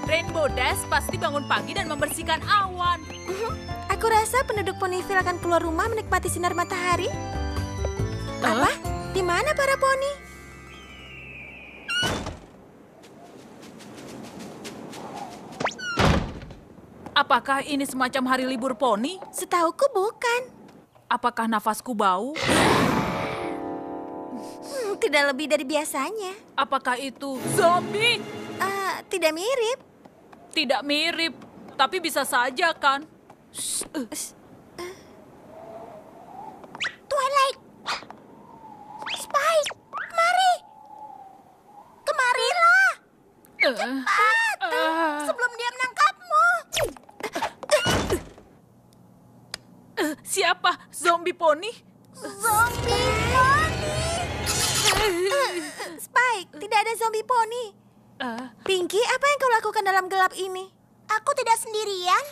Rainbow Dash pasti bangun pagi dan membersihkan awan. Aku rasa penduduk Ponyville akan keluar rumah menikmati sinar matahari. Apa? Di mana para poni? Apakah ini semacam hari libur poni? Setauku bukan. Apakah nafasku bau? Tidak lebih dari biasanya. Apakah itu zombie? Tidak mirip. Tidak mirip, tapi bisa saja kan? Twilight! Spike! Kemari! Kemarilah! Cepat! Sebelum dia menangkapmu! Siapa? Zombie poni? Zombie poni! Spike, tidak ada zombie poni. Pinky, apa yang kau lakukan dalam gelap ini? Aku tidak sendirian.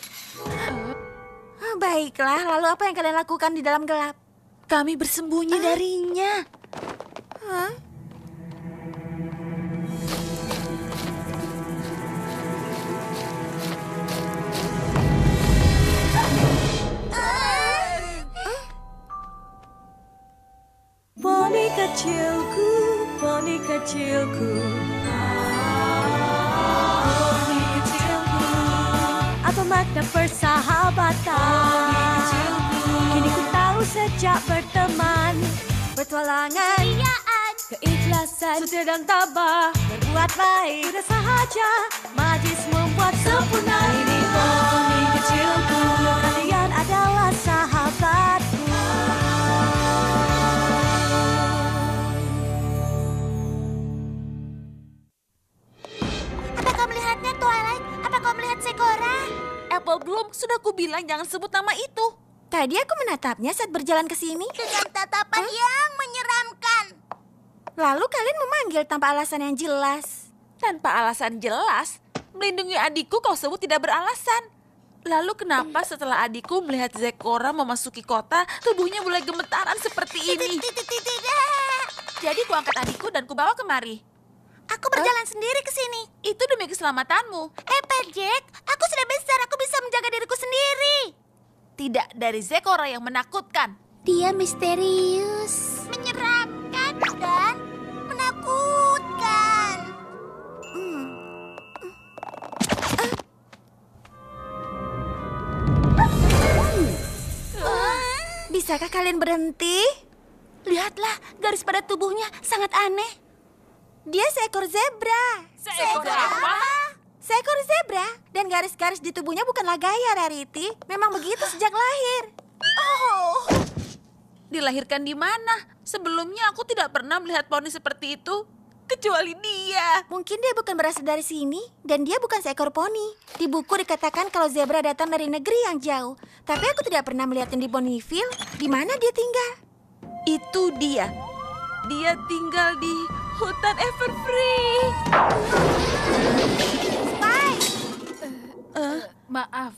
Baiklah, lalu apa yang kalian lakukan di dalam gelap? Kami bersembunyi darinya. Poni kecilku, poni kecilku. Poni kecilku. Apa makna persahabatan? Kini ku tahu sejak berteman, bertualangan, keikhlasan, setia dan tabah, berbuat baik, sudah sahaja, majlis membuat sempurna. Ini poni kecilku, kalian adalah sahabatku. Apa kau melihatnya, Twilight? Apa kau melihat Zecora? Apple Bloom, sudah kubilang jangan sebut nama itu. Tadi aku menatapnya saat berjalan ke sini. Dengan tatapan yang menyeramkan. Lalu kalian memanggil tanpa alasan yang jelas. Tanpa alasan jelas, melindungi adikku kau sebut tidak beralasan. Lalu kenapa setelah adikku melihat Zecora memasuki kota, tubuhnya mulai gemetaran seperti ini? Tidak. Jadi kuangkat adikku dan kubawa kemari. Aku berjalan sendiri ke sini. Itu demi keselamatanmu. Jack, aku sudah besar, aku bisa menjaga diriku sendiri. Tidak dari Zecora yang menakutkan. Dia misterius, menyeramkan, dan menakutkan. Bisakah kalian berhenti? Lihatlah, garis pada tubuhnya sangat aneh. Dia seekor zebra. Seekor apa? Seekor zebra. Dan garis-garis di tubuhnya bukanlah gaya, Rarity. Memang begitu sejak lahir. Oh, dilahirkan di mana? Sebelumnya aku tidak pernah melihat poni seperti itu. Kecuali dia. Mungkin dia bukan berasal dari sini, dan dia bukan seekor poni. Di buku dikatakan kalau zebra datang dari negeri yang jauh. Tapi aku tidak pernah melihatnya di Ponyville. Di mana dia tinggal? Itu dia. Dia tinggal di hutan Everfree. Spike! Maaf,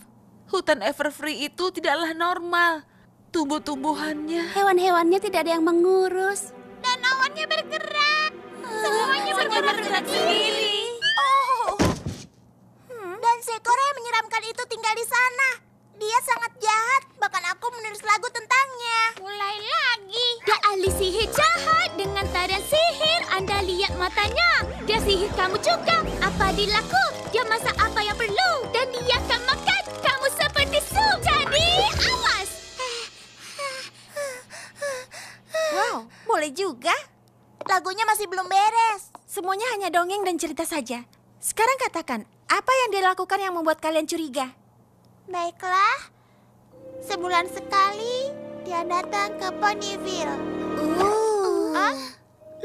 Hutan Everfree itu tidaklah normal. Tumbuh-tumbuhannya. Hewan-hewannya tidak ada yang mengurus. Dan awannya bergerak. Semuanya bergerak sendiri. Oh. Dan Zecora yang menyeramkan itu tinggal di sana. Dia sangat jahat, bahkan aku menulis lagu tentangnya. Mulai lagi. Dia ahli sihir jahat dengan tarian sihir. Anda lihat matanya. Dia sihir kamu juga. Apa dilaku? Dia masak apa yang perlu. Dan dia akan makan kamu seperti sup. Jadi, awas. Wow, boleh juga. Lagunya masih belum beres. Semuanya hanya dongeng dan cerita saja. Sekarang katakan, apa yang dia lakukan yang membuat kalian curiga? Baiklah, sebulan sekali dia datang ke Ponyville.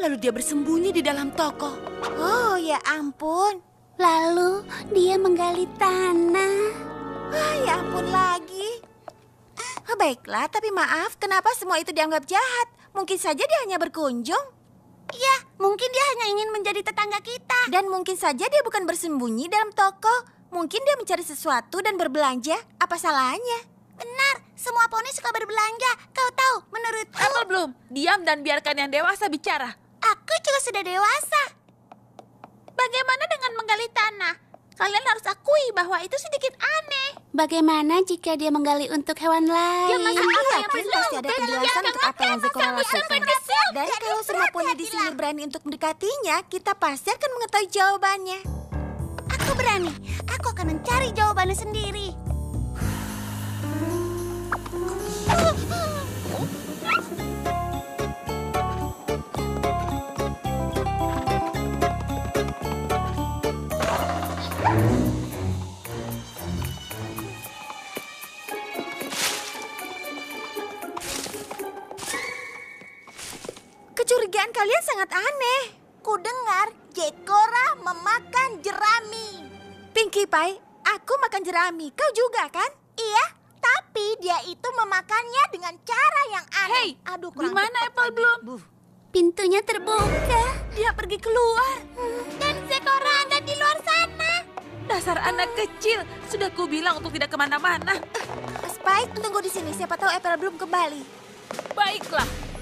Lalu dia bersembunyi di dalam toko. Oh, ya ampun. Lalu dia menggali tanah. Ya ampun lagi. Baiklah, tapi maaf, kenapa semua itu dianggap jahat? Mungkin saja dia hanya berkunjung. Ya, mungkin dia hanya ingin menjadi tetangga kita. Dan mungkin saja dia bukan bersembunyi dalam toko. Mungkin dia mencari sesuatu dan berbelanja. Apa salahnya? Benar, semua poni suka berbelanja. Kau tahu, menurutku... Apple Bloom, diam dan biarkan yang dewasa bicara. Aku juga sudah dewasa. Bagaimana dengan menggali tanah? Kalian harus akui bahwa itu sedikit aneh. Bagaimana jika dia menggali untuk hewan lain? Dia masak apa yang Yakin pasti ada penjelasan untuk apa yang Zecora lakukan. Dan kalau semua poni di sini berani untuk mendekatinya, kita pasti akan mengetahui jawabannya. Aku berani. Aku akan mencari jawabannya sendiri. Kecurigaan kalian sangat aneh. Kudengar Zecora memakan jerami. Pinkie Pie, aku makan jerami. Kau juga kan? Iya, tapi dia itu memakannya dengan cara yang aneh. Hei, Aduh, di mana cepat Apple lagi. Bloom? Pintunya terbuka. Dia pergi keluar. Dan Zecora ada di luar sana. Dasar anak kecil. Sudah kubilang untuk tidak kemana-mana. Spike, tunggu di sini. Siapa tahu Apple belum kembali. Baiklah.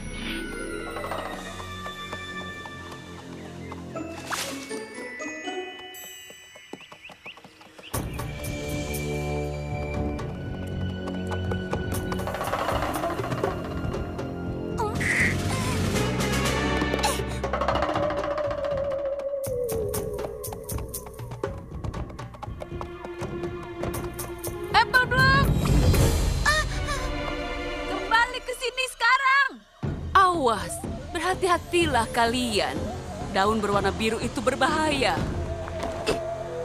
Apple Bloom! Kembali ke sini sekarang. Awas, berhati-hatilah kalian. Daun berwarna biru itu berbahaya.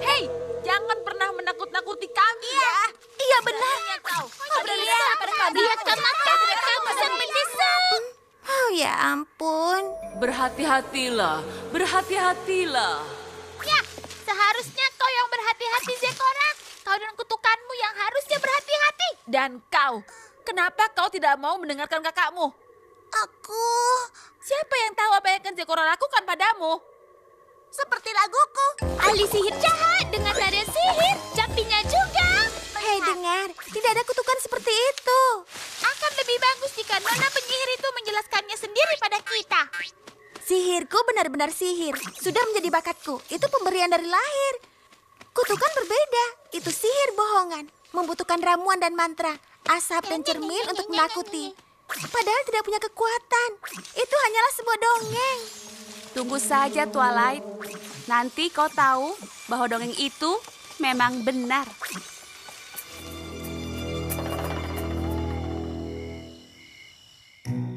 Hei, jangan pernah menakut-nakuti kami ya. Iya benar. Kau. Dia akan makan kamu seperti sup. Oh ya ampun. Berhati-hatilah, berhati-hatilah. Ya, seharusnya kau yang berhati-hati, Zecora. Kau dan kutukanmu yang harusnya berhati-hati. Dan kau, kenapa kau tidak mau mendengarkan kakakmu? Aku Siapa yang tahu apa yang akan Zecora lakukan padamu? seperti laguku. Ahli sihir jahat dengan tarian sihir. Jampinya juga. Hei dengar, tidak ada kutukan seperti itu. Akan lebih bagus jika nona penyihir itu menjelaskannya sendiri pada kita. Sihirku benar-benar sihir. Sudah menjadi bakatku. Itu pemberian dari lahir. Kutukan berbeda. Itu sihir bohongan. Membutuhkan ramuan dan mantra. Asap dan cermin untuk menakuti. Padahal tidak punya kekuatan. Itu hanyalah sebuah dongeng. Tunggu saja, Twilight. Nanti kau tahu bahwa dongeng itu memang benar.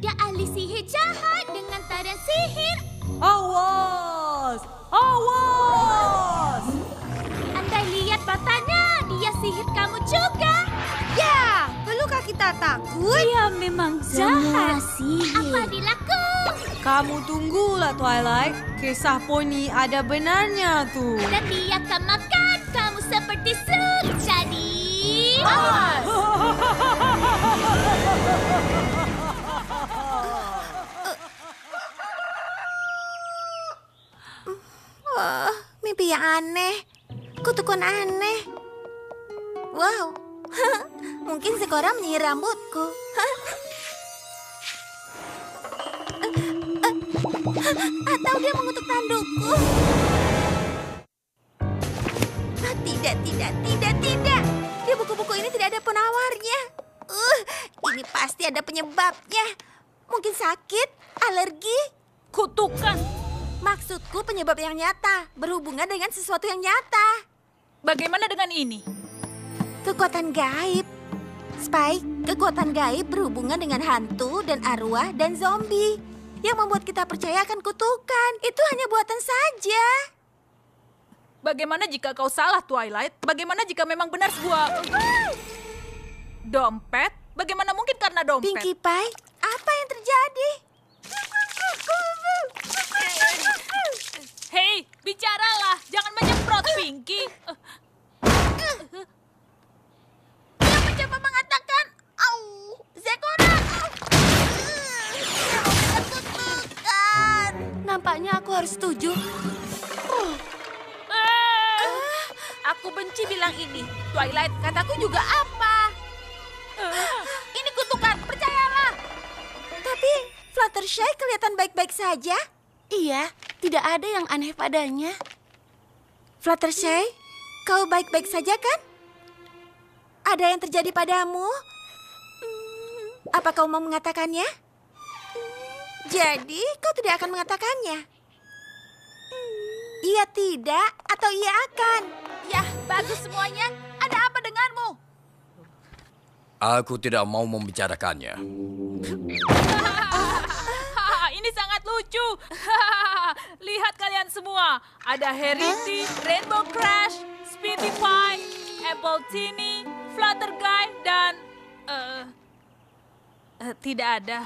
Dia ahli sihir jahat dengan tarian sihir. Awas! Awas! Andai lihat matanya, dia sihir kamu juga. Ya, perlukah kita takut? Dia memang Jahat. sihir. Apa dilaku? Kamu tunggulah Twilight, kisah poni ada benarnya tuh. Dan dia akan makan kamu seperti sup. Jadi... Wah, mimpi yang aneh. Kutukan aneh. Wow, mungkin Zecora menyihir rambutku. Atau dia mengutuk tandukku. Tidak. Di buku-buku ini tidak ada penawarnya. Ini pasti ada penyebabnya. Mungkin sakit, alergi. Kutukan. Maksudku penyebab yang nyata, berhubungan dengan sesuatu yang nyata. Bagaimana dengan ini? Kekuatan gaib. Spike, kekuatan gaib berhubungan dengan hantu dan arwah dan zombie. Yang membuat kita percaya akan kutukan. Itu hanya buatan saja. Bagaimana jika kau salah, Twilight? Bagaimana jika memang benar sebuah... Dompet? Bagaimana mungkin karena dompet? Pinkie Pie, apa yang terjadi? Hei, bicaralah. Jangan menyemprot, Pinkie. Dia mencoba mengatakan, Zecora. Dia memberikan kutukan. Nampaknya aku harus setuju. Aku benci bilang ini. Twilight, kataku juga apa? Ini kutukan, percayalah. Tapi Fluttershy kelihatan baik-baik saja. Iya, tidak ada yang aneh padanya. Fluttershy, Kau baik-baik saja kan? Ada yang terjadi padamu? Apa kau mau mengatakannya? Jadi kau tidak akan mengatakannya? Iya tidak atau iya akan? Ya, bagus semuanya. Ada apa denganmu? Aku tidak mau membicarakannya. Ini sangat lucu. Lihat kalian semua. Ada Harity, Rainbow Crash, Speedy Pie, Apple Teeny, Flutterguy, dan... tidak ada.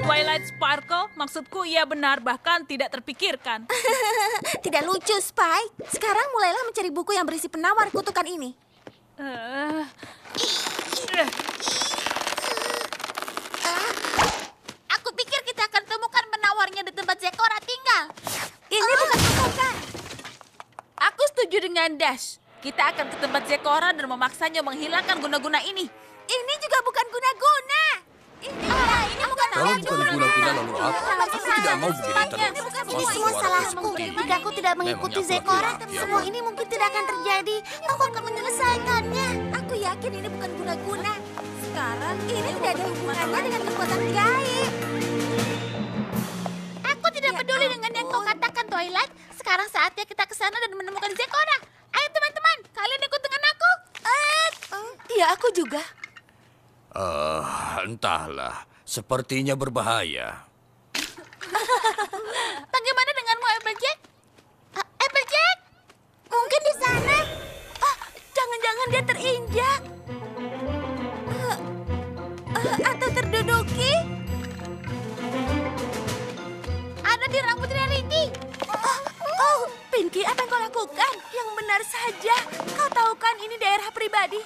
Twilight Sparkle, maksudku ia benar, bahkan tidak terpikirkan. Tidak lucu, Spike. Sekarang mulailah mencari buku yang berisi penawar kutukan ini. Aku pikir kita akan temukan penawarnya di tempat Zekora tinggal. Ini bukan kutukan. Aku setuju dengan Dash. Kita akan ke tempat Zekora dan memaksanya menghilangkan guna-guna ini. Ini juga bukan guna-guna. Ini bukan Kalau bukan guna-guna lalu apa? Aku tidak mau begini terus. Ini semua salahku. Jika aku tidak mengikuti Zekora, semua ini mungkin tidak akan terjadi. Aku akan menyelesaikannya. Aku yakin ini bukan guna-guna. Sekarang ini tidak ada hubungannya dengan kekuatan gaib. Aku tidak peduli dengan yang kau katakan, Twilight. Sekarang saatnya kita ke sana dan menemukan Zekora. Ayo teman-teman, kalian ikut dengan aku. Iya, aku juga. Entahlah. Sepertinya berbahaya. Bagaimana denganmu, Applejack? Applejack? Mungkin di sana. Jangan-jangan dia terinjak. Atau terduduki. Ada di rambut Rarity. Pinky, apa yang kau lakukan? Yang benar saja. Kau tahu kan ini daerah pribadi.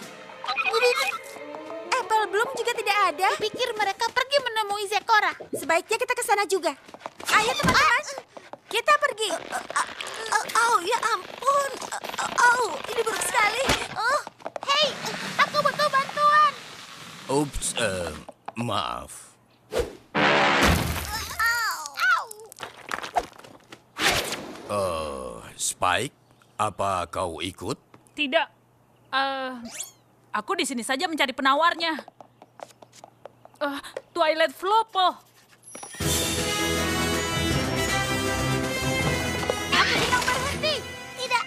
Apple Bloom juga tidak ada. Pikir mereka pergi menemui Zekora. Sebaiknya kita ke sana juga. Ayo teman-teman, kita pergi. Ya ampun. Ini buruk sekali. Hei, aku butuh bantuan. Ups, maaf. Spike, apa kau ikut? Tidak. Aku di sini saja mencari penawarnya. Twilight Flopo. Aku bilang berhenti. Tidak.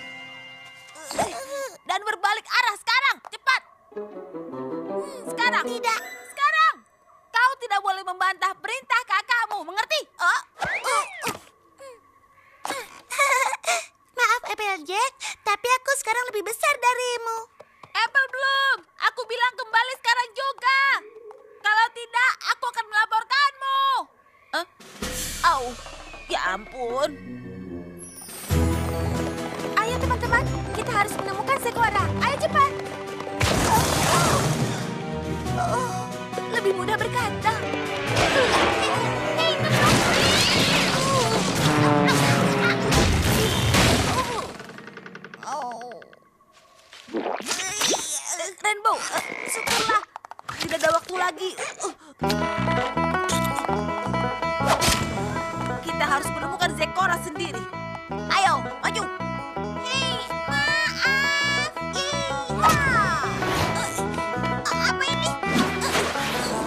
Dan berbalik arah sekarang. Cepat. Sekarang. Tidak. Sekarang, kau tidak boleh membantah perintah kakakmu, mengerti? Maaf, Applejack. Tapi aku sekarang lebih besar darimu. Apple Bloom, aku bilang kembali sekarang juga. Kalau tidak, aku akan melaporkanmu. Ya ampun. Ayo teman-teman, kita harus menemukan Zekora. Ayo cepat. Lebih mudah berkata. Rainbow, syukurlah. Tidak ada waktu lagi. Kita harus menemukan Zekora sendiri. Ayo, maju. Hei, maaf. Apa ini?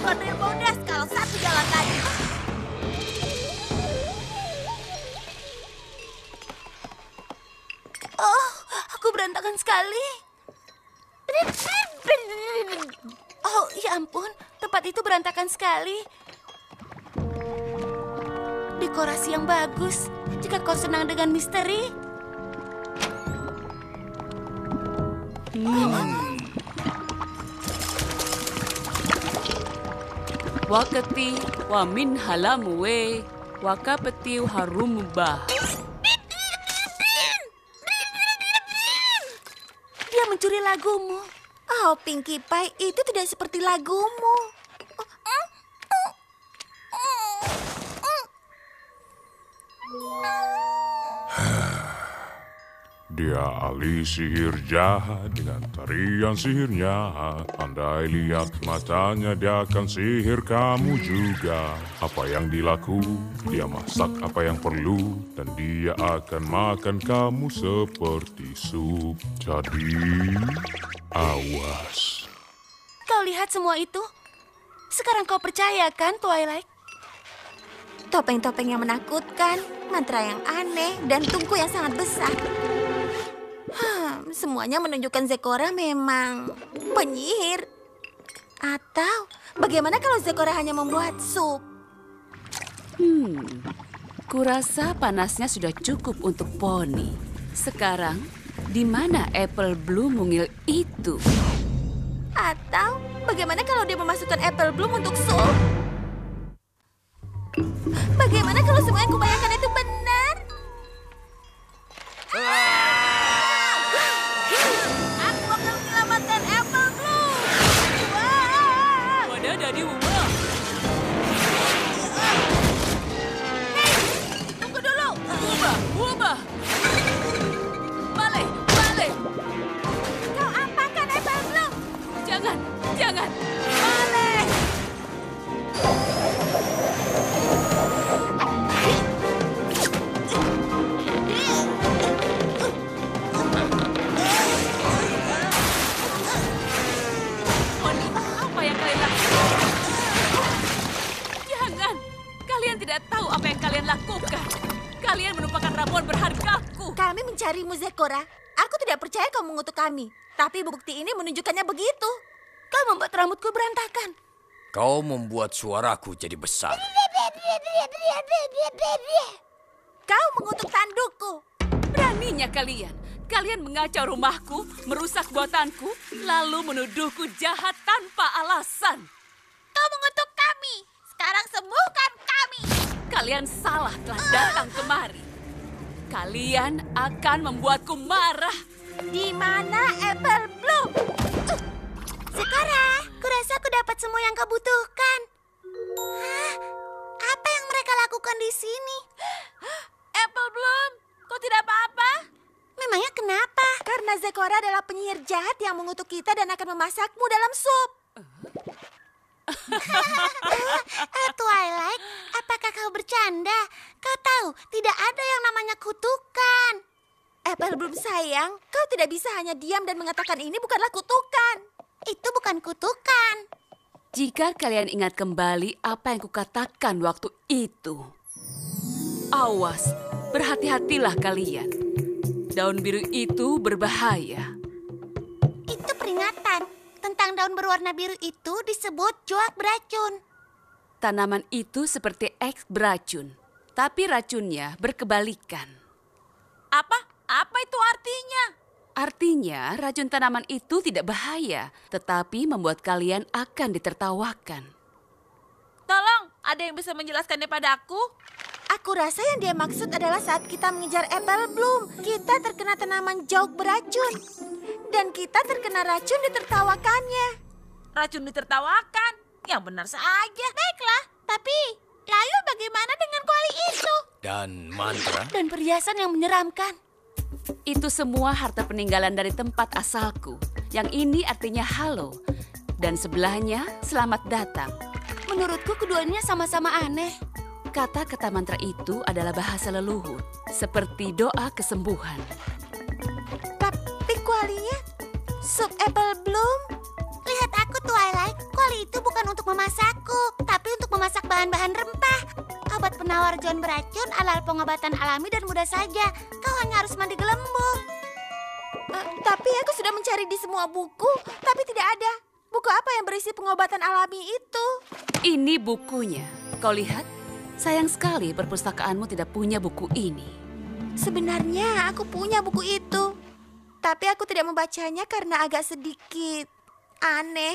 Bukan Rainbow Dash kalau satu jalan lagi. Aku berantakan sekali. Ya ampun, tempat itu berantakan sekali. Dekorasi yang bagus. Jika kau senang dengan misteri. Wakati wa min halamu we, wakapeti harumubah. Dia mencuri lagumu. Oh, Pinkie Pie, itu tidak seperti lagumu. Dia ahli sihir jahat dengan tarian sihirnya. Andai lihat matanya, dia akan sihir kamu juga. Apa yang dilaku, dia masak apa yang perlu, dan dia akan makan kamu seperti sup. Jadi, awas. Kau lihat semua itu? Sekarang kau percaya kan, Twilight? Topeng-topeng yang menakutkan, mantra yang aneh, dan tungku yang sangat besar. Semuanya menunjukkan Zecora memang penyihir. Atau bagaimana kalau Zecora hanya membuat sup? Kurasa panasnya sudah cukup untuk Poni. Sekarang, di mana apple blue mungil itu? Atau bagaimana kalau dia memasukkan apple bloom untuk sup? Bagaimana kalau semua yang kubayangkan itu benar? Aku akan menyelamatkan apple bloom. Wadah Dadi Uma. Hei, tunggu dulu. Uma. Balik. Kau apakan apple bloom? Jangan. Balik. Poni, apa yang kalian lakukan? Jangan. Kalian tidak tahu apa yang kalian lakukan. Kalian menumpahkan ramuan berhargaku. Kami mencarimu, Zecora. Aku tidak percaya kau mengutuk kami. Tapi bukti ini menunjukkannya begitu. Kau membuat rambutku berantakan. Kau membuat suaraku jadi besar. Kau mengutuk tandukku. Beraninya kalian. Kalian mengacau rumahku, merusak buatanku, lalu menuduhku jahat tanpa alasan. Kau mengutuk kami. Sekarang sembuhkan kami. Kalian salah telah datang kemari. Kalian akan membuatku marah. Di mana apple bloom? Zecora, kurasa aku dapat semua yang kau butuhkan. Hah? Apa yang mereka lakukan di sini? Apple Bloom, kau tidak apa-apa? Memangnya kenapa? Karena Zecora adalah penyihir jahat yang mengutuk kita dan akan memasakmu dalam sup. Twilight, apakah kau bercanda? Kau tahu, tidak ada yang namanya kutukan. Apple Bloom sayang, kau tidak bisa hanya diam dan mengatakan ini bukanlah kutukan. Itu bukan kutukan. Jika kalian ingat kembali apa yang kukatakan waktu itu. Awas, berhati-hatilah kalian. Daun biru itu berbahaya. Itu peringatan. Tentang daun berwarna biru itu disebut joak beracun. Tanaman itu seperti eks beracun, tapi racunnya berkebalikan. Apa itu artinya? Artinya racun tanaman itu tidak bahaya, tetapi membuat kalian akan ditertawakan. Tolong, ada yang bisa menjelaskannya padaku? Aku rasa yang dia maksud adalah saat kita mengejar apple bloom, kita terkena tanaman joak beracun. Dan kita terkena racun ditertawakannya. Racun ditertawakan? Yang benar saja. Baiklah, tapi lalu bagaimana dengan kuali itu? Dan mantra. Dan perhiasan yang menyeramkan. Itu semua harta peninggalan dari tempat asalku. Yang ini artinya halo. Dan sebelahnya selamat datang. Menurutku keduanya sama-sama aneh. Kata-kata mantra itu adalah bahasa leluhur, seperti doa kesembuhan. Tapi kualinya sup apple bloom. Lihat aku, Twilight. Kuali itu bukan untuk memasakku, tapi untuk memasak bahan-bahan rempah. Obat penawar John beracun adalah pengobatan alami dan mudah saja. Kau hanya harus mandi gelembung. Tapi aku sudah mencari di semua buku, tapi tidak ada. Buku apa yang berisi pengobatan alami itu? Ini bukunya. Kau lihat? Sayang sekali perpustakaanmu tidak punya buku ini. Sebenarnya aku punya buku itu. Tapi aku tidak membacanya karena agak sedikit aneh.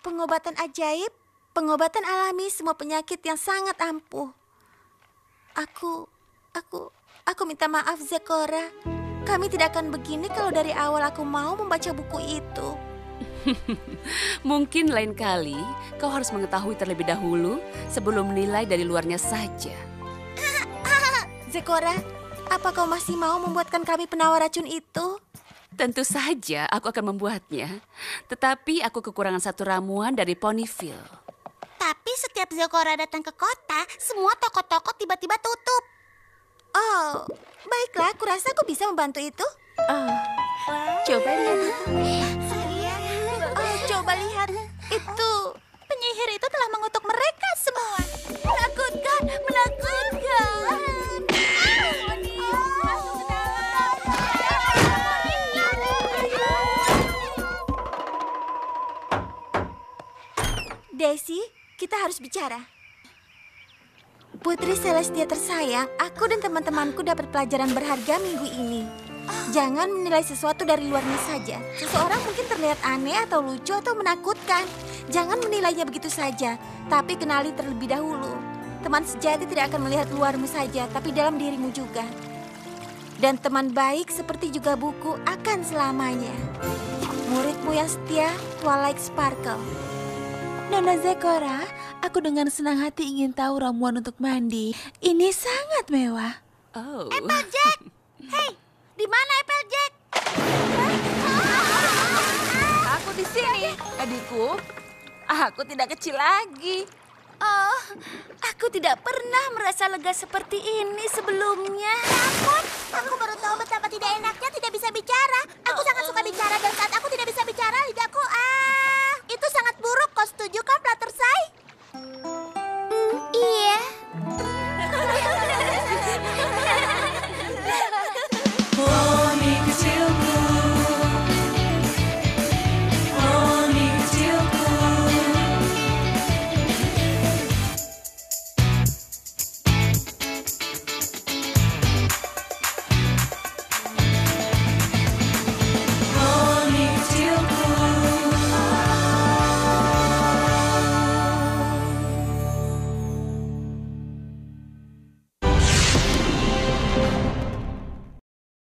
Pengobatan ajaib, pengobatan alami semua penyakit yang sangat ampuh. Aku minta maaf, Zecora. Kami tidak akan begini kalau dari awal aku mau membaca buku itu. Mungkin lain kali kau harus mengetahui terlebih dahulu sebelum menilai dari luarnya saja. Zecora, Apa kau masih mau membuatkan kami penawar racun itu? Tentu saja aku akan membuatnya. Tetapi aku kekurangan satu ramuan dari Ponyville. Tapi setiap Zecora datang ke kota, semua toko-toko tiba-tiba tutup. Oh, baiklah, aku rasa aku bisa membantu itu. Coba lihat. Oh, coba lihat. Itu Penyihir itu telah mengutuk mereka semua. menakutkan, menakutkan. Daisy, kita harus bicara. Putri Celestia tersayang, aku dan teman-temanku dapat pelajaran berharga minggu ini. Jangan menilai sesuatu dari luarnya saja. Seseorang mungkin terlihat aneh atau lucu atau menakutkan. Jangan menilainya begitu saja, tapi kenali terlebih dahulu. Teman sejati tidak akan melihat luarmu saja, tapi dalam dirimu juga. Dan teman baik seperti juga buku akan selamanya. Muridmu yang setia, Twilight Sparkle. Nona Zecora, aku dengan senang hati ingin tahu ramuan untuk mandi. Ini sangat mewah. Oh. Applejack! Hei, di mana Applejack? Aku di sini, adikku. Aku tidak kecil lagi. Oh, aku tidak pernah merasa lega seperti ini sebelumnya.